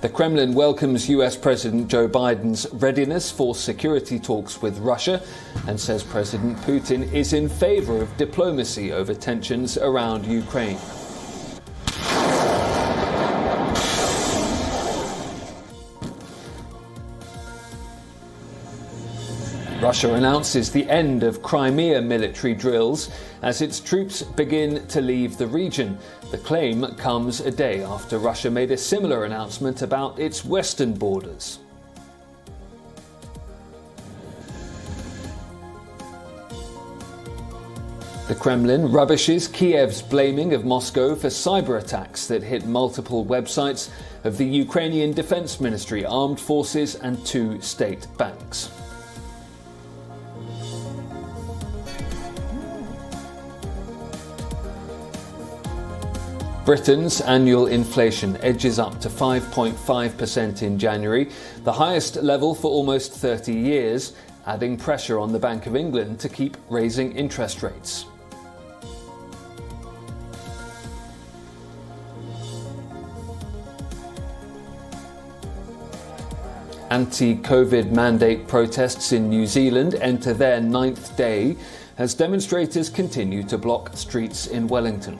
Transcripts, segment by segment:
The Kremlin welcomes US President Joe Biden's readiness for security talks with Russia and says President Putin is in favor of diplomacy over tensions around Ukraine. Russia announces the end of Crimea military drills as its troops begin to leave the region. The claim comes a day after Russia made a similar announcement about its western borders. The Kremlin rubbishes Kyiv's blaming of Moscow for cyber attacks that hit multiple websites of the Ukrainian Defense Ministry, armed forces and 2 state banks. Britain's annual inflation edges up to 5.5% in January, the highest level for almost 30 years, adding pressure on the Bank of England to keep raising interest rates. Anti-COVID mandate protests in New Zealand enter their 9th day as demonstrators continue to block streets in Wellington.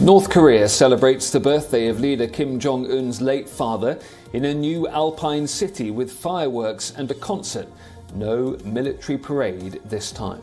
North Korea celebrates the birthday of leader Kim Jong-un's late father in a new alpine city with fireworks and a concert. No military parade this time.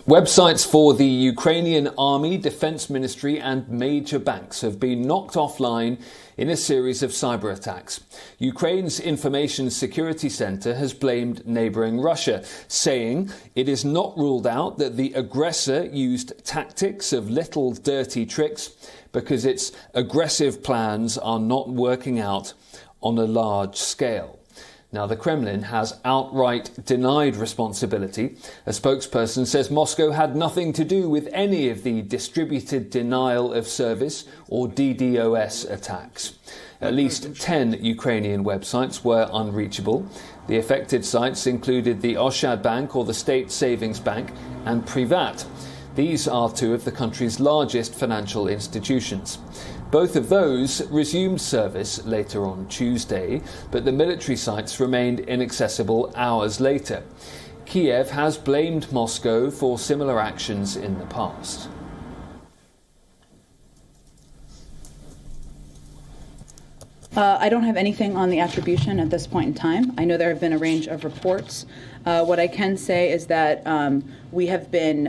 Websites for the Ukrainian Army, Defense Ministry and major banks have been knocked offline in a series of cyber attacks. Ukraine's Information Security Center has blamed neighbouring Russia, saying it is not ruled out that the aggressor used tactics of little dirty tricks because its aggressive plans are not working out on a large scale. Now, the Kremlin has outright denied responsibility. A spokesperson says Moscow had nothing to do with any of the distributed denial of service or DDoS attacks. At least 10 Ukrainian websites were unreachable. The affected sites included the Oshad Bank or the State Savings Bank and Privat. These are 2 of the country's largest financial institutions. Both of those resumed service later on Tuesday, but the military sites remained inaccessible hours later. Kyiv has blamed Moscow for similar actions in the past. I don't have anything on the attribution at this point in time. I know there have been a range of reports. What I can say is that we have been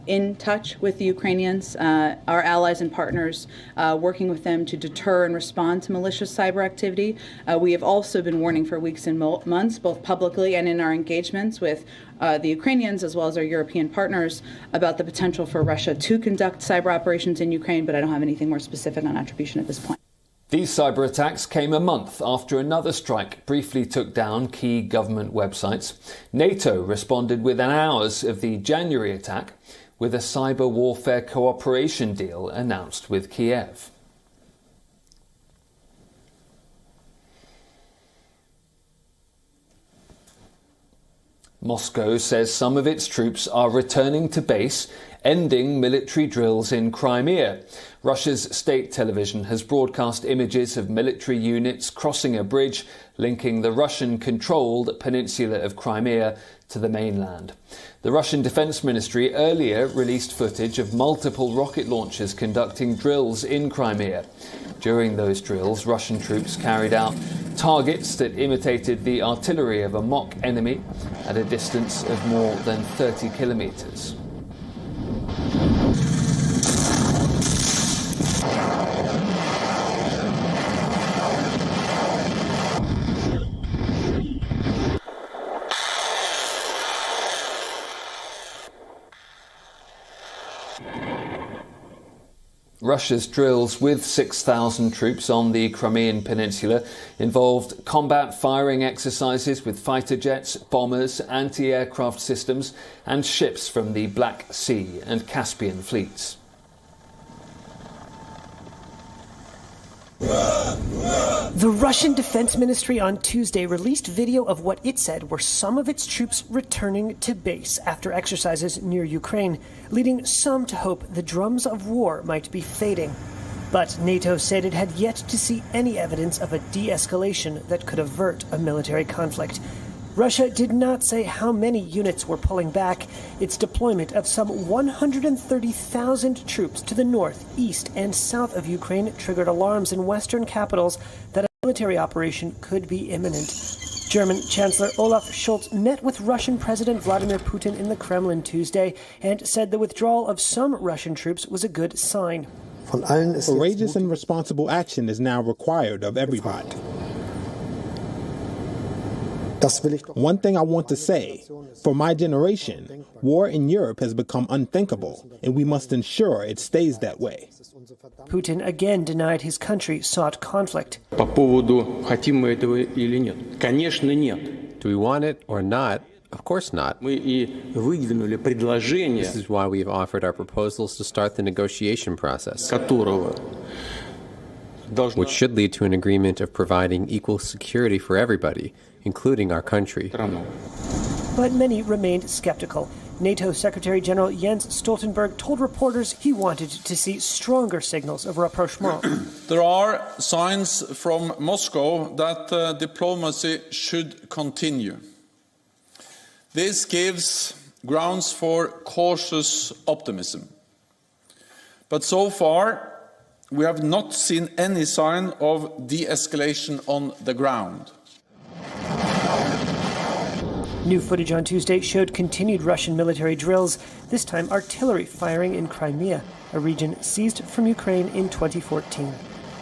in touch with the Ukrainians, our allies and partners, working with them to deter and respond to malicious cyber activity. We have also been warning for weeks and months, both publicly and in our engagements with the Ukrainians as well as our European partners, about the potential for Russia to conduct cyber operations in Ukraine, but I don't have anything more specific on attribution at this point. These cyber attacks came a month after another strike briefly took down key government websites. NATO responded within hours of the January attack with a cyber warfare cooperation deal announced with Kyiv. Moscow says some of its troops are returning to base, ending military drills in Crimea. Russia's state television has broadcast images of military units crossing a bridge linking the Russian-controlled peninsula of Crimea to the mainland. The Russian Defense Ministry earlier released footage of multiple rocket launchers conducting drills in Crimea. During those drills, Russian troops carried out targets that imitated the artillery of a mock enemy at a distance of more than 30 kilometers. Russia's drills with 6,000 troops on the Crimean peninsula involved combat firing exercises with fighter jets, bombers, anti-aircraft systems and ships from the Black Sea and Caspian fleets. The Russian Defense Ministry on Tuesday released video of what it said were some of its troops returning to base after exercises near Ukraine, leading some to hope the drums of war might be fading. But NATO said it had yet to see any evidence of a de-escalation that could avert a military conflict. Russia did not say how many units were pulling back. Its deployment of some 130,000 troops to the north, east, and south of Ukraine triggered alarms in Western capitals that a military operation could be imminent. German Chancellor Olaf Scholz met with Russian President Vladimir Putin in the Kremlin Tuesday and said the withdrawal of some Russian troops was a good sign. Courageous and responsible action is now required of everybody. One thing I want to say, for my generation, war in Europe has become unthinkable, and we must ensure it stays that way. Putin again denied his country sought conflict. Do we want it or not? Of course not. This is why we have offered our proposals to start the negotiation process, which should lead to an agreement of providing equal security for everybody, including our country. But many remained skeptical. NATO Secretary General Jens Stoltenberg told reporters he wanted to see stronger signals of rapprochement. There are signs from Moscow that diplomacy should continue. This gives grounds for cautious optimism. But so far, we have not seen any sign of de-escalation on the ground. New footage on Tuesday showed continued Russian military drills, this time artillery firing in Crimea, a region seized from Ukraine in 2014.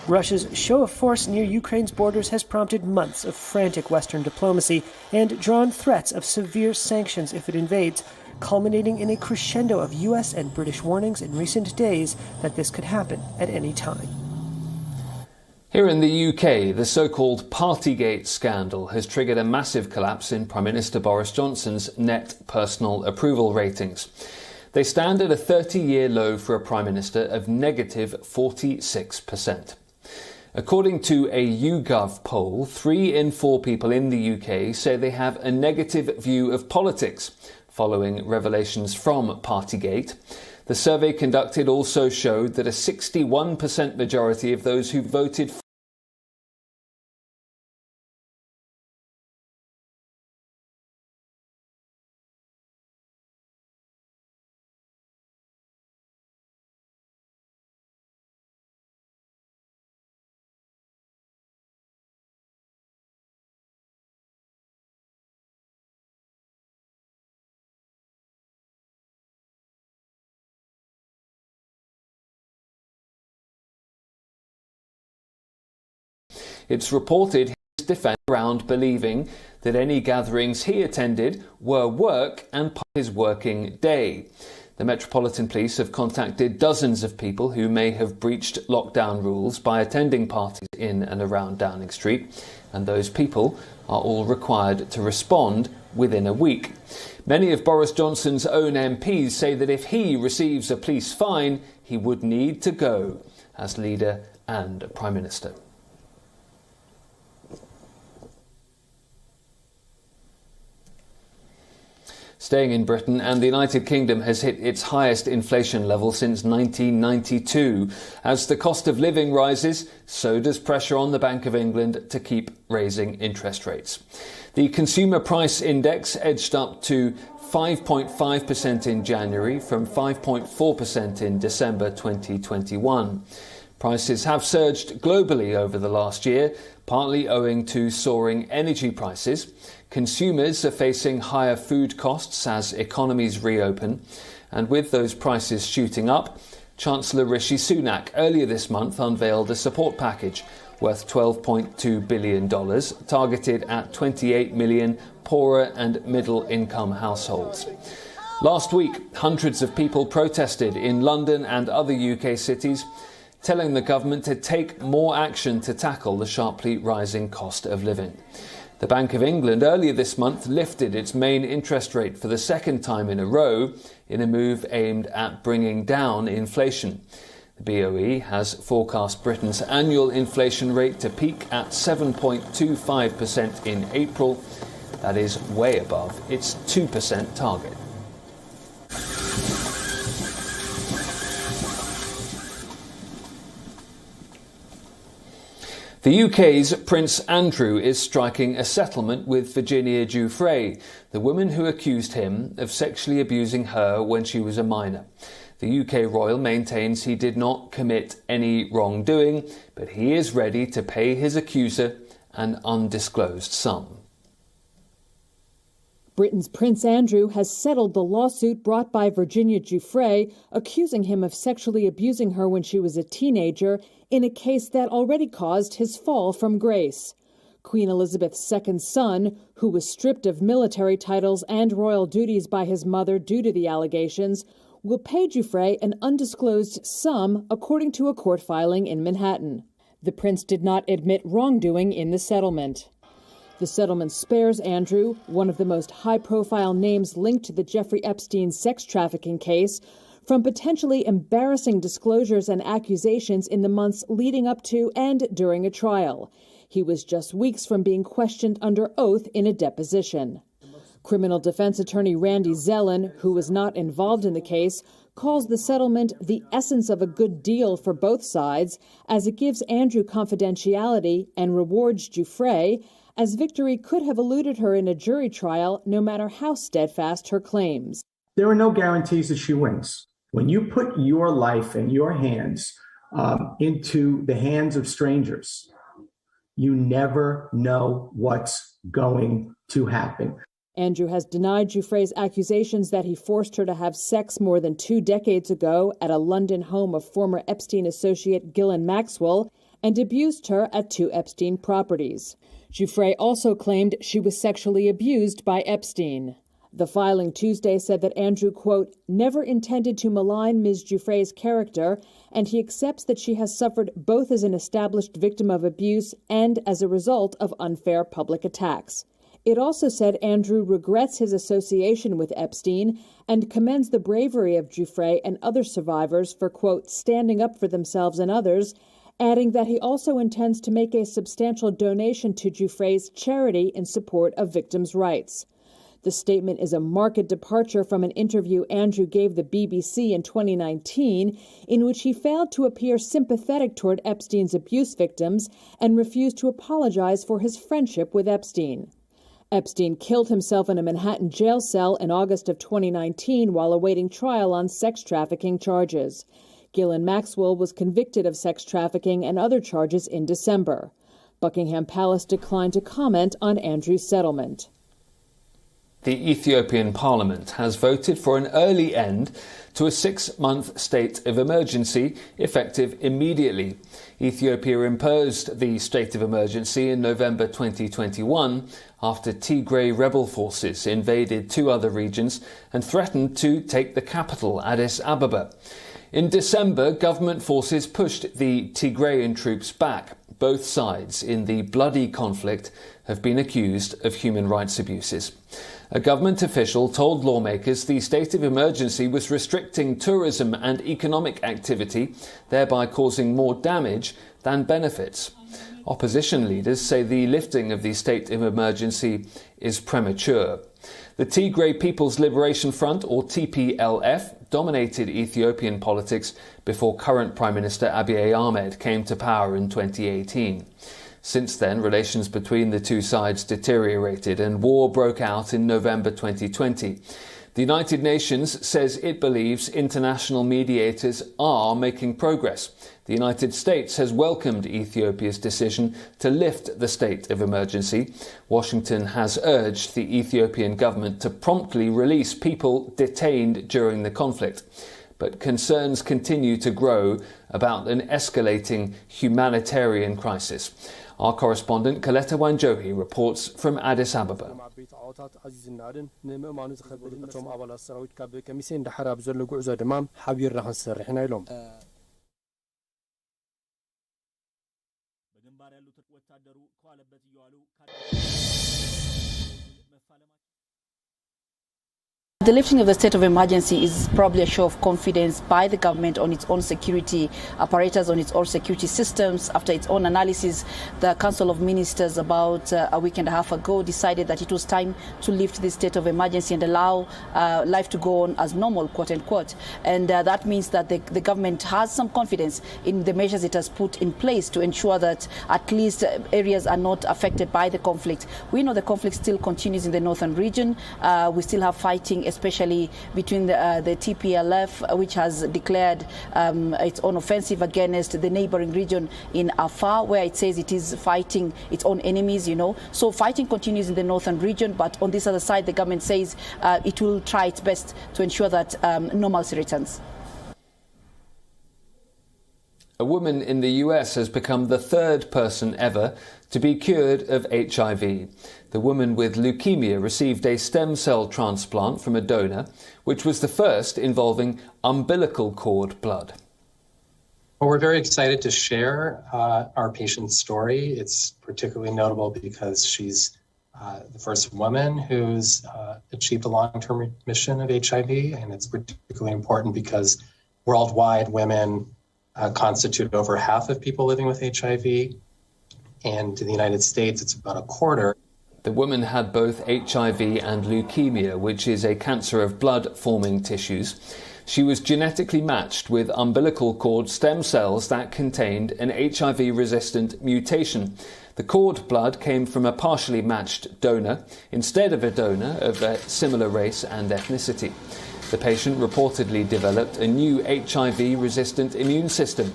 Russia's show of force near Ukraine's borders has prompted months of frantic Western diplomacy and drawn threats of severe sanctions if it invades, culminating in a crescendo of U.S. and British warnings in recent days that this could happen at any time. Here in the UK, the so-called Partygate scandal has triggered a massive collapse in Prime Minister Boris Johnson's net personal approval ratings. They stand at a 30-year low for a Prime Minister of negative 46%. According to a YouGov poll, 3 in 4 people in the UK say they have a negative view of politics, following revelations from Partygate. The survey conducted also showed that a 61% majority of those who voted for It's reported his defence around believing that any gatherings he attended were work and part of his working day. The Metropolitan Police have contacted dozens of people who may have breached lockdown rules by attending parties in and around Downing Street, and those people are all required to respond within a week. Many of Boris Johnson's own MPs say that if he receives a police fine, he would need to go as leader and Prime Minister. Staying in Britain, and the United Kingdom has hit its highest inflation level since 1992. As the cost of living rises, so does pressure on the Bank of England to keep raising interest rates. The Consumer Price Index edged up to 5.5% in January from 5.4% in December 2021. Prices have surged globally over the last year, partly owing to soaring energy prices. Consumers are facing higher food costs as economies reopen. And with those prices shooting up, Chancellor Rishi Sunak earlier this month unveiled a support package worth $12.2 billion, targeted at 28 million poorer and middle-income households. Last week, hundreds of people protested in London and other UK cities, telling the government to take more action to tackle the sharply rising cost of living. The Bank of England earlier this month lifted its main interest rate for the second time in a row in a move aimed at bringing down inflation. The BOE has forecast Britain's annual inflation rate to peak at 7.25% in April. That is way above its 2% target. The UK's Prince Andrew is striking a settlement with Virginia Giuffre, the woman who accused him of sexually abusing her when she was a minor. The UK royal maintains he did not commit any wrongdoing, but he is ready to pay his accuser an undisclosed sum. Britain's Prince Andrew has settled the lawsuit brought by Virginia Giuffre, accusing him of sexually abusing her when she was a teenager, in a case that already caused his fall from grace. Queen Elizabeth's second son, who was stripped of military titles and royal duties by his mother due to the allegations, will pay Giuffre an undisclosed sum, according to a court filing in Manhattan. The prince did not admit wrongdoing in the settlement. The settlement spares Andrew, one of the most high-profile names linked to the Jeffrey Epstein sex trafficking case, from potentially embarrassing disclosures and accusations in the months leading up to and during a trial. He was just weeks from being questioned under oath in a deposition. Criminal defense attorney Randy Zellin, who was not involved in the case, calls the settlement the essence of a good deal for both sides, as it gives Andrew confidentiality and rewards Giuffre, as victory could have eluded her in a jury trial, no matter how steadfast her claims. There are no guarantees that she wins. When you put your life and your hands into the hands of strangers, you never know what's going to happen. Andrew has denied Giuffre's accusations that he forced her to have sex more than 2 decades ago at a London home of former Epstein associate Ghislaine Maxwell and abused her at 2 Epstein properties. Giuffre also claimed she was sexually abused by Epstein. The filing Tuesday said that Andrew, quote, never intended to malign Ms. Giuffre's character, and he accepts that she has suffered both as an established victim of abuse and as a result of unfair public attacks. It also said Andrew regrets his association with Epstein and commends the bravery of Giuffre and other survivors for, quote, standing up for themselves and others, adding that he also intends to make a substantial donation to Giuffre's charity in support of victims' rights. The statement is a marked departure from an interview Andrew gave the BBC in 2019, in which he failed to appear sympathetic toward Epstein's abuse victims and refused to apologize for his friendship with Epstein. Epstein killed himself in a Manhattan jail cell in August of 2019 while awaiting trial on sex trafficking charges. Ghislaine Maxwell was convicted of sex trafficking and other charges in December. Buckingham Palace declined to comment on Andrew's settlement. The Ethiopian Parliament has voted for an early end to a 6-month state of emergency, effective immediately. Ethiopia imposed the state of emergency in November 2021 after Tigray rebel forces invaded 2 other regions and threatened to take the capital, Addis Ababa. In December, government forces pushed the Tigrayan troops back. Both sides in the bloody conflict have been accused of human rights abuses. A government official told lawmakers the state of emergency was restricting tourism and economic activity, thereby causing more damage than benefits. Opposition leaders say the lifting of the state of emergency is premature. The Tigray People's Liberation Front, or TPLF, dominated Ethiopian politics before current Prime Minister Abiy Ahmed came to power in 2018. Since then, relations between the two sides deteriorated and war broke out in November 2020. The United Nations says it believes international mediators are making progress. The United States has welcomed Ethiopia's decision to lift the state of emergency. Washington has urged the Ethiopian government to promptly release people detained during the conflict. But concerns continue to grow about an escalating humanitarian crisis. Our correspondent Coletta Wanjohi reports from Addis Ababa. The lifting of the state of emergency is probably a show of confidence by the government on its own security apparatus, on its own security systems. After its own analysis, the Council of Ministers about a week and a half ago decided that it was time to lift the state of emergency and allow life to go on as normal, quote unquote. And that means that the government has some confidence in the measures it has put in place to ensure that at least areas are not affected by the conflict. We know the conflict still continues in the northern region. We still have fighting, especially between the TPLF, which has declared its own offensive against the neighbouring region in Afar, where it says it is fighting its own enemies, you know. So fighting continues in the northern region, but on this other side, the government says it will try its best to ensure that normalcy returns. A woman in the US has become the third person ever to be cured of HIV. The woman with leukemia received a stem cell transplant from a donor, which was the first involving umbilical cord blood. Well, we're very excited to share our patient's story. It's particularly notable because she's the first woman who's achieved a long-term remission of HIV, and it's particularly important because worldwide women constitute over half of people living with HIV, and in the United States it's about a quarter. The woman had both HIV and leukemia, which is a cancer of blood-forming tissues. She was genetically matched with umbilical cord stem cells that contained an HIV-resistant mutation. The cord blood came from a partially matched donor instead of a donor of a similar race and ethnicity. The patient reportedly developed a new HIV-resistant immune system.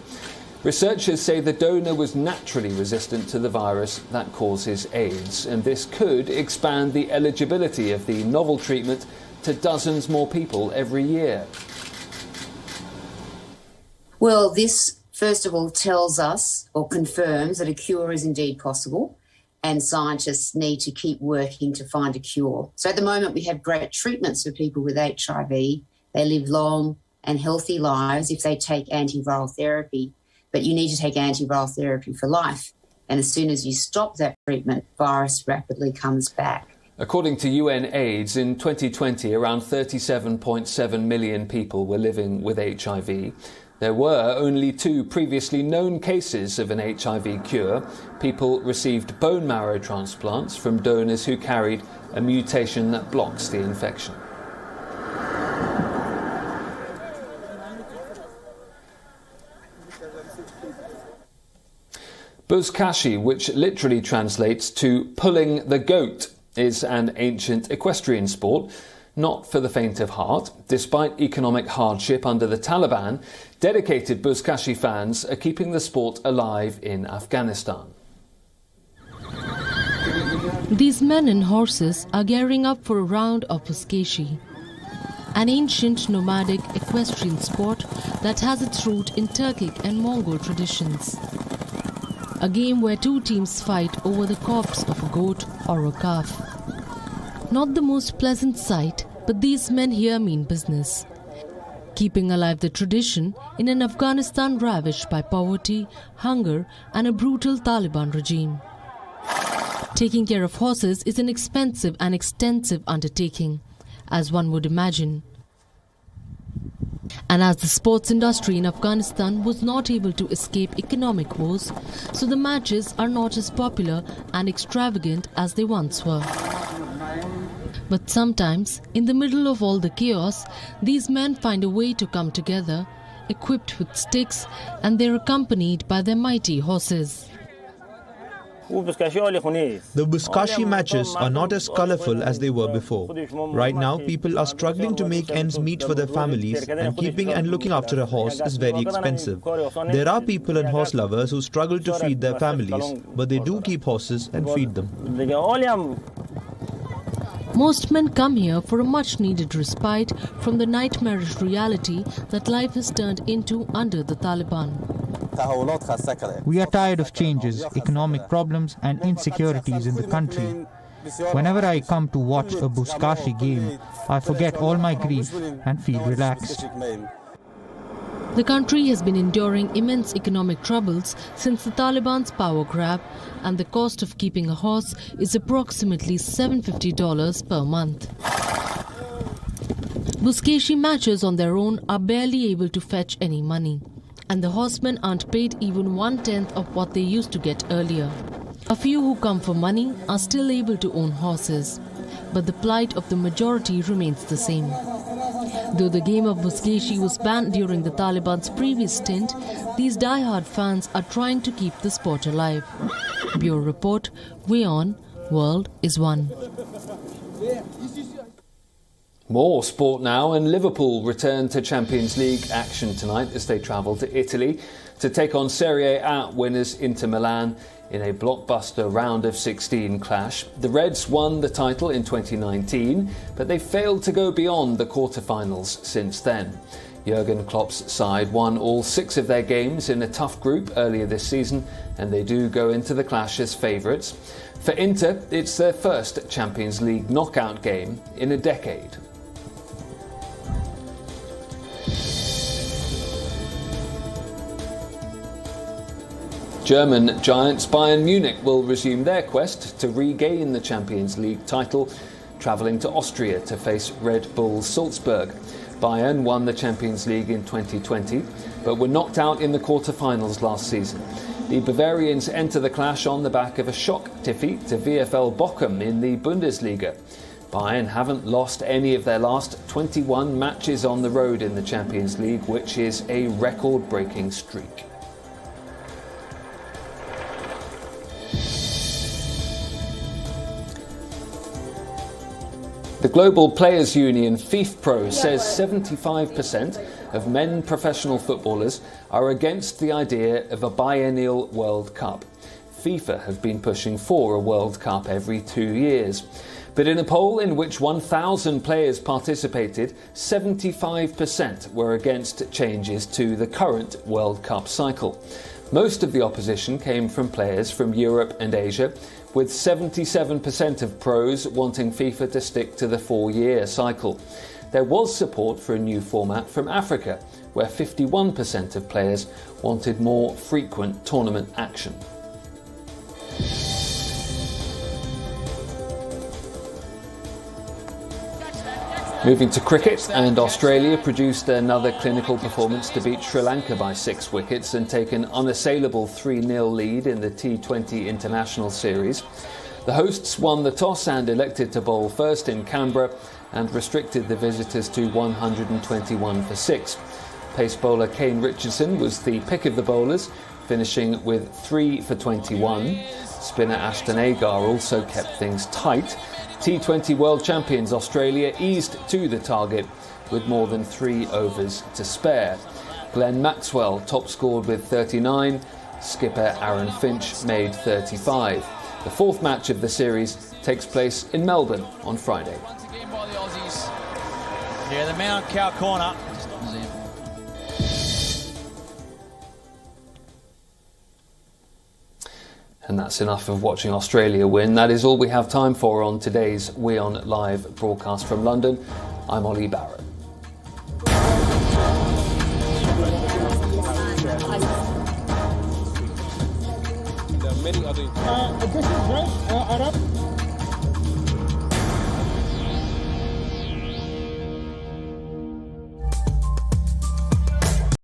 Researchers say the donor was naturally resistant to the virus that causes AIDS, and this could expand the eligibility of the novel treatment to dozens more people every year. Well, this, first of all, tells us or confirms that a cure is indeed possible, and scientists need to keep working to find a cure. So at the moment, we have great treatments for people with HIV. They live long and healthy lives if they take antiviral therapy, but you need to take antiviral therapy for life. And as soon as you stop that treatment, virus rapidly comes back. According to UN AIDS, in 2020, around 37.7 million people were living with HIV. There were only 2 previously known cases of an HIV cure. People received bone marrow transplants from donors who carried a mutation that blocks the infection. Buzkashi, which literally translates to pulling the goat, is an ancient equestrian sport, not for the faint of heart. Despite economic hardship under the Taliban, dedicated Buzkashi fans are keeping the sport alive in Afghanistan. These men and horses are gearing up for a round of Buzkashi, an ancient nomadic equestrian sport that has its root in Turkic and Mongol traditions. A game where 2 teams fight over the corpse of a goat or a calf. Not the most pleasant sight, but these men here mean business, keeping alive the tradition in an Afghanistan ravaged by poverty, hunger and a brutal Taliban regime. Taking care of horses is an expensive and extensive undertaking, as one would imagine. And as the sports industry in Afghanistan was not able to escape economic woes, so the matches are not as popular and extravagant as they once were. But sometimes, in the middle of all the chaos, these men find a way to come together, equipped with sticks, and they're accompanied by their mighty horses. The Buzkashi matches are not as colourful as they were before. Right now, people are struggling to make ends meet for their families, and keeping and looking after a horse is very expensive. There are people and horse lovers who struggle to feed their families, but they do keep horses and feed them. Most men come here for a much-needed respite from the nightmarish reality that life has turned into under the Taliban. We are tired of changes, economic problems and insecurities in the country. Whenever I come to watch a Buzkashi game, I forget all my grief and feel relaxed. The country has been enduring immense economic troubles since the Taliban's power grab, and the cost of keeping a horse is approximately $750 per month. Buzkashi matches on their own are barely able to fetch any money, and the horsemen aren't paid even 1/10 of what they used to get earlier. A few who come for money are still able to own horses, but the plight of the majority remains the same. Though the game of Buzkashi was banned during the Taliban's previous stint, these die-hard fans are trying to keep the sport alive. Bureau Report, WION World is One. More sport now, and Liverpool return to Champions League action tonight as they travel to Italy to take on Serie A winners Inter Milan in a blockbuster round of 16 clash. The Reds won the title in 2019, but they failed to go beyond the quarter-finals since then. Jurgen Klopp's side won all 6 of their games in a tough group earlier this season, and they do go into the clash as favourites. For Inter, it's their first Champions League knockout game in a decade. German giants Bayern Munich will resume their quest to regain the Champions League title, travelling to Austria to face Red Bull Salzburg. Bayern won the Champions League in 2020, but were knocked out in the quarter-finals last season. The Bavarians enter the clash on the back of a shock defeat to VfL Bochum in the Bundesliga. Bayern haven't lost any of their last 21 matches on the road in the Champions League, which is a record-breaking streak. The global players' union FIFPro says 75% of men professional footballers are against the idea of a biennial World Cup. FIFA have been pushing for a World Cup every 2 years. But in a poll in which 1,000 players participated, 75% were against changes to the current World Cup cycle. Most of the opposition came from players from Europe and Asia, with 77% of pros wanting FIFA to stick to the 4-year cycle. There was support for a new format from Africa, where 51% of players wanted more frequent tournament action. Moving to cricket, and Australia produced another clinical performance to beat Sri Lanka by 6 wickets and take an unassailable 3-0 lead in the T20 International Series. The hosts won the toss and elected to bowl first in Canberra and restricted the visitors to 121 for 6. Pace bowler Kane Richardson was the pick of the bowlers, finishing with 3 for 21. Spinner Ashton Agar also kept things tight. T20 World Champions Australia eased to the target with more than 3 overs to spare. Glenn Maxwell top scored with 39, skipper Aaron Finch made 35. The 4th match of the series takes place in Melbourne on Friday. Once again by the Aussies. Yeah, the Mount Cow corner. And that's enough of watching Australia win. That is all we have time for on today's WION Live broadcast from London. I'm Ollie Barrett. There are many other